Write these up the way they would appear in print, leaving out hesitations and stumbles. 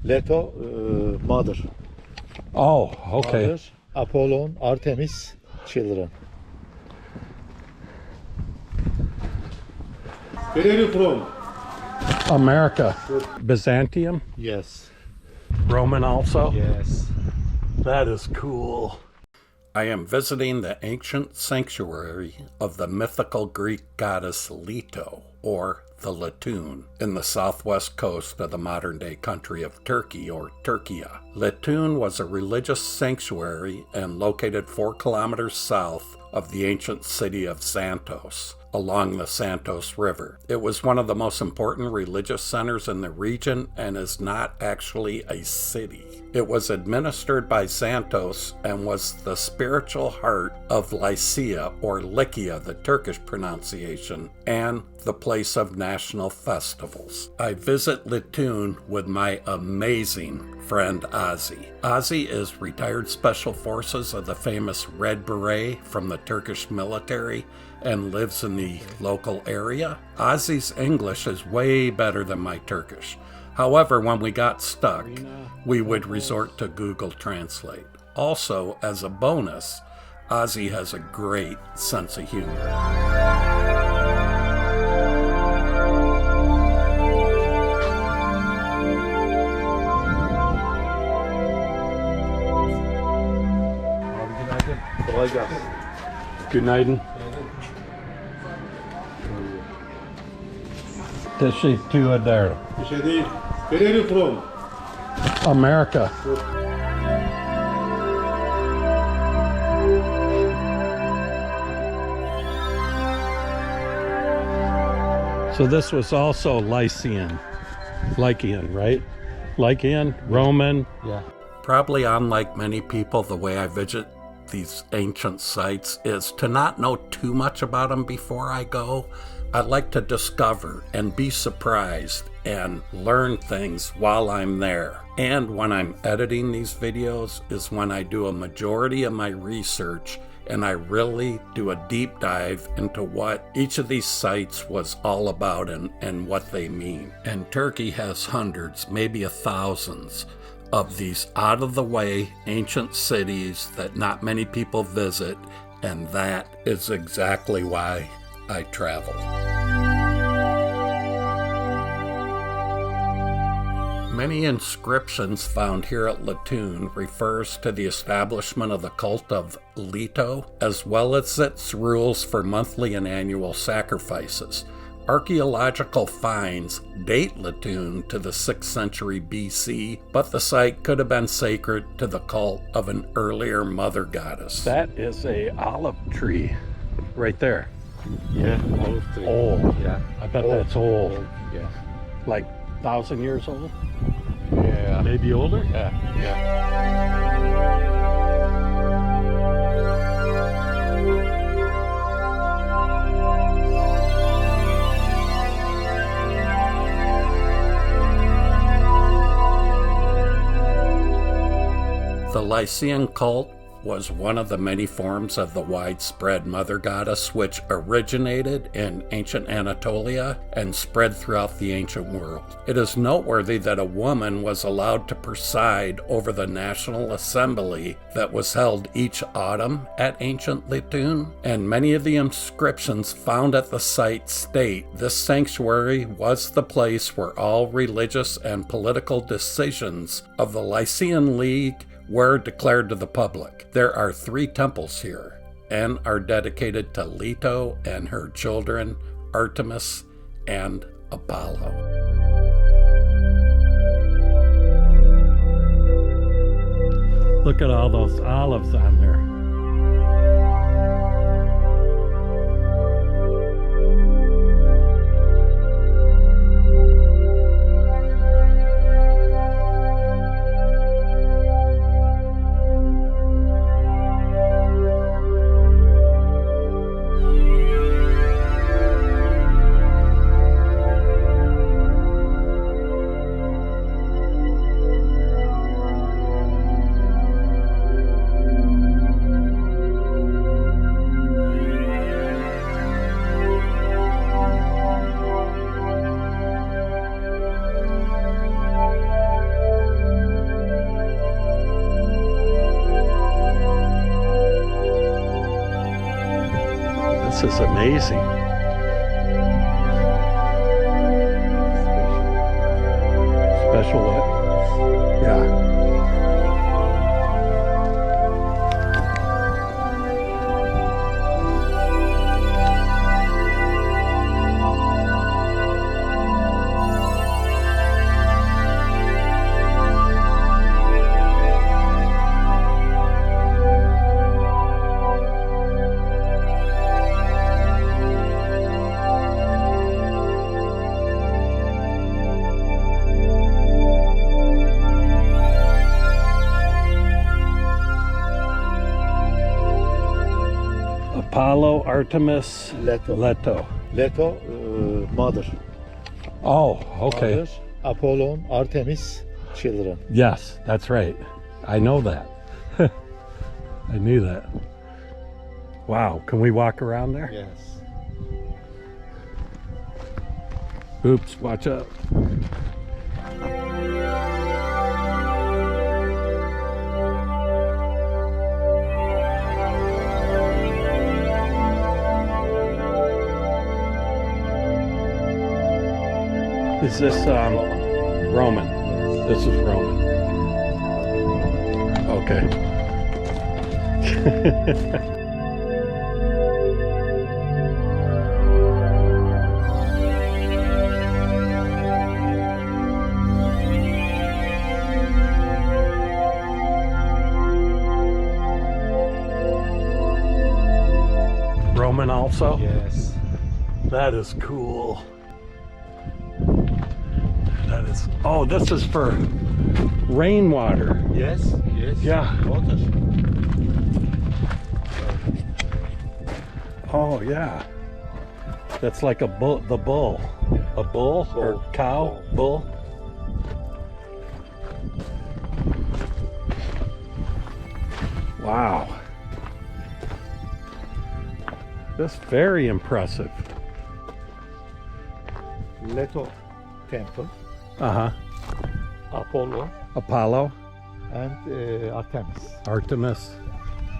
Leto, mother. Oh, okay. Mother, Apollo, Artemis, children. Where are you from? America. Byzantium? Yes. Roman also? Yes. That is cool. I am visiting the ancient sanctuary of the mythical Greek goddess Leto, or the Letoon, in the southwest coast of the modern-day country of Turkey, or Türkiye. Letoon was a religious sanctuary and located 4 kilometers south of the ancient city of Xanthos, along the Xanthos River. It was one of the most important religious centers in the region and is not actually a city. It was administered by Xanthos and was the spiritual heart of Lycia, or Lycia, the Turkish pronunciation, and the place of national festivals. I visit Letoon with my amazing friend Ozzy. Ozzy is retired Special Forces of the famous Red Beret from the Turkish military and lives in the local area. Ozzy's English is way better than my Turkish. However, when we got stuck, we would resort to Google Translate. Also, as a bonus, Ozzy has a great sense of humor. Kolay gelsin. Günaydın. Teşekkür ederim. Bir şey değil. Where are you from? America. So this was also Lycian, right? Lycian, Roman. Yeah. Probably unlike many people, the way I visit these ancient sites is to not know too much about them before I go. I like to discover and be surprised and learn things while I'm there. And when I'm editing these videos is when I do a majority of my research and I really do a deep dive into what each of these sites was all about and what they mean. And Turkey has hundreds, maybe thousands, of these out-of-the-way ancient cities that not many people visit, and that is exactly why I travel. Many inscriptions found here at Letoon refers to the establishment of the cult of Leto, as well as its rules for monthly and annual sacrifices. Archaeological finds date Letoon to the 6th century BC, but the site could have been sacred to the cult of an earlier mother goddess. That is a olive tree right there. Yeah, olive tree. Old. Yeah. I bet that's old. Yeah. Like 1,000 years old? Yeah. Maybe older? Yeah. Yeah. The Lycian cult was one of the many forms of the widespread mother goddess which originated in ancient Anatolia and spread throughout the ancient world. It is noteworthy that a woman was allowed to preside over the national assembly that was held each autumn at ancient Letoon, and many of the inscriptions found at the site state this sanctuary was the place where all religious and political decisions of the Lycian League were declared to the public. There are 3 temples here and are dedicated to Leto and her children, Artemis and Apollo. Look at all those olives on there. This is amazing. Special what? Yeah. Apollo, Artemis, Leto. Leto, mother. Oh, okay. Mother, Apollo, Artemis, children. Yes, that's right. I know that. I knew that. Wow, can we walk around there? Yes. Oops, watch out. Is this Roman? This is Roman. Okay. Roman also? Yes. That is cool. That is, oh, this is for rainwater. Yes. Yes. Yeah. Water. Oh, yeah. That's like a bull, the bull. A bull or Bull. cow? Bull? Wow. That's very impressive. Leto temple, Uh-huh. Apollo, Apollo, and Artemis. Artemis.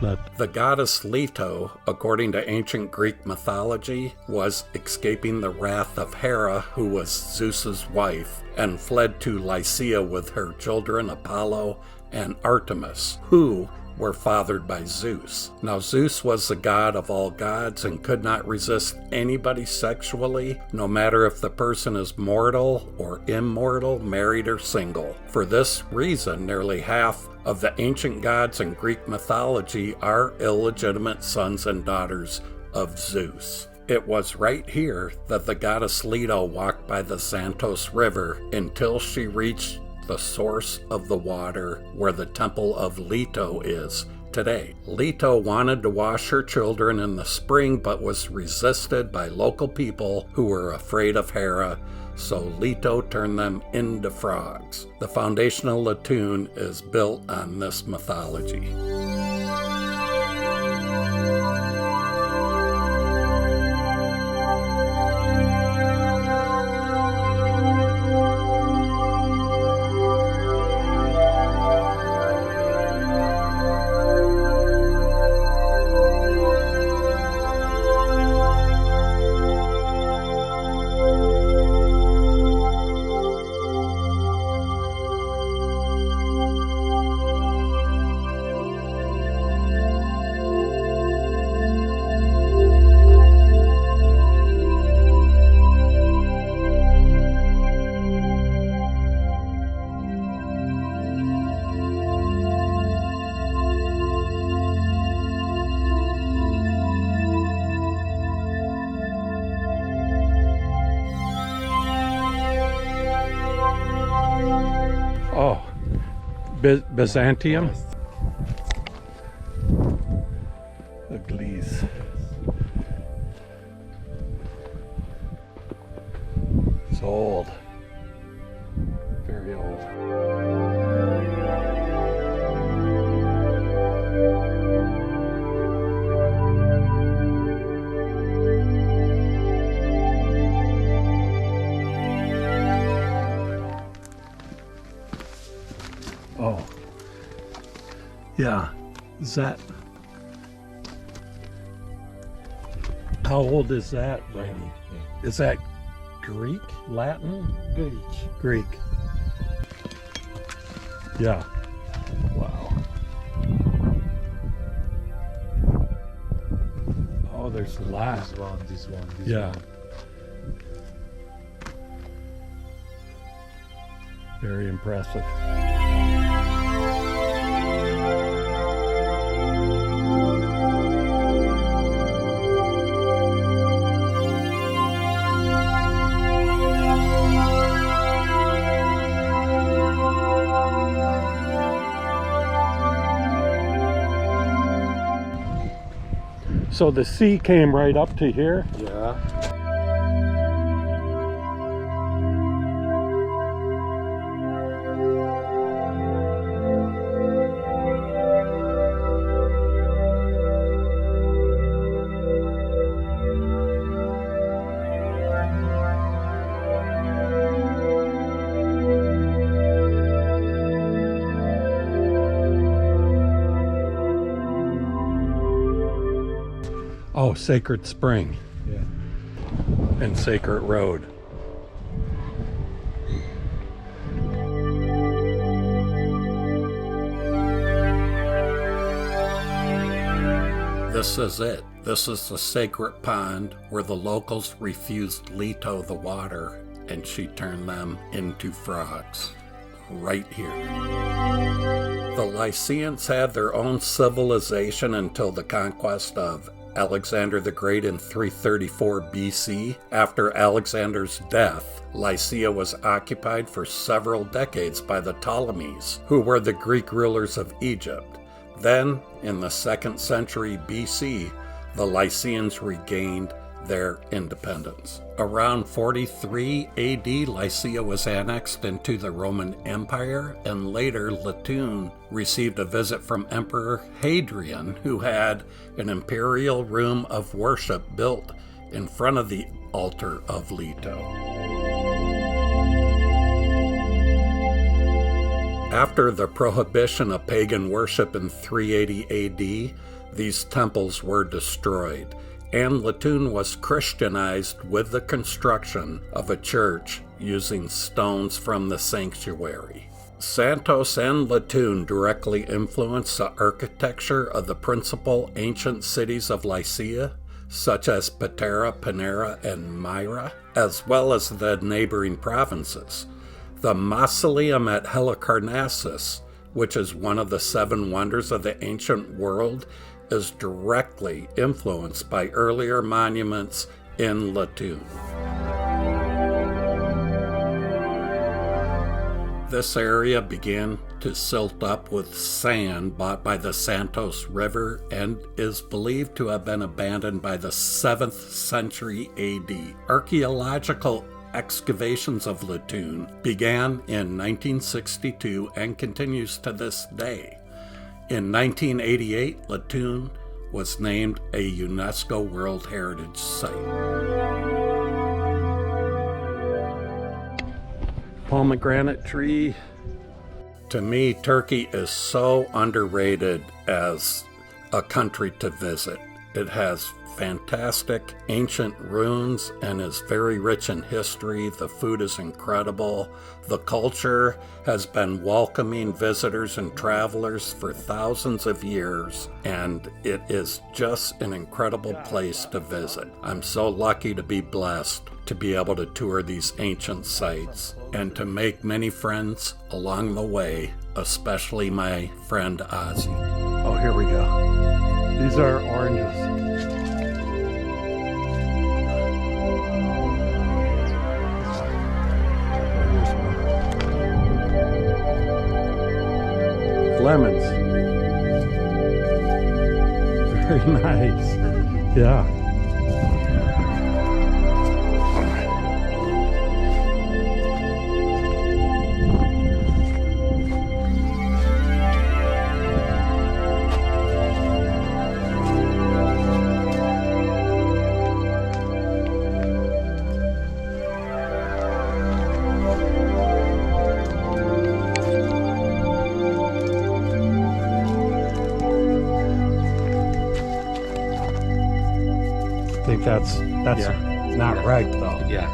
The goddess Leto, according to ancient Greek mythology, was escaping the wrath of Hera, who was Zeus's wife, and fled to Lycia with her children Apollo and Artemis, who were fathered by Zeus. Now Zeus was the god of all gods and could not resist anybody sexually, no matter if the person is mortal or immortal, married or single. For this reason, nearly half of the ancient gods in Greek mythology are illegitimate sons and daughters of Zeus. It was right here that the goddess Leto walked by the Xanthos River until she reached the source of the water where the temple of Leto is today. Leto wanted to wash her children in the spring but was resisted by local people who were afraid of Hera, so Leto turned them into frogs. The foundational Letoon is built on this mythology. Oh, Byzantium? The Gliese. It's old. Very old. Oh, yeah, is that, How old is that, Brady? Yeah. Is that Greek, Latin? Greek. Greek. Yeah. Wow. Oh, there's a lot. This one. Yeah. Very impressive. So the sea came right up to here? Yeah. Oh, Sacred Spring Yeah. and Sacred Road. This is it. This is the sacred pond where the locals refused Leto the water and she turned them into frogs. Right here. The Lycians had their own civilization until the conquest of Alexander the Great in 334 BC. After Alexander's death, Lycia was occupied for several decades by the Ptolemies, who were the Greek rulers of Egypt. Then, in the 2nd century BC, the Lycians regained their independence. Around 43 AD, Lycia was annexed into the Roman Empire, and later Letoon received a visit from Emperor Hadrian, who had an imperial room of worship built in front of the altar of Leto. After the prohibition of pagan worship in 380 AD, these temples were destroyed, and Letoon was Christianized with the construction of a church using stones from the sanctuary. Xanthos and Letoon directly influenced the architecture of the principal ancient cities of Lycia, such as Patara, Panera, and Myra, as well as the neighboring provinces. The mausoleum at Halicarnassus, which is one of the 7 wonders of the ancient world, is directly influenced by earlier monuments in Letoon. This area began to silt up with sand bought by the Xanthos River and is believed to have been abandoned by the 7th century AD. Archaeological excavations of Letoon began in 1962 and continues to this day. In 1988, Letoon was named a UNESCO World Heritage Site. Pomegranate tree. To me, Turkey is so underrated as a country to visit. It has fantastic ancient ruins and is very rich in history. The food is incredible. The culture has been welcoming visitors and travelers for thousands of years, and it is just an incredible place to visit. I'm so lucky to be blessed to be able to tour these ancient sites and to make many friends along the way, especially my friend Ozzy. Oh, here we go. These are oranges. Lemons. Very nice. Yeah. think that's Yeah. not Yeah. right though. Yeah.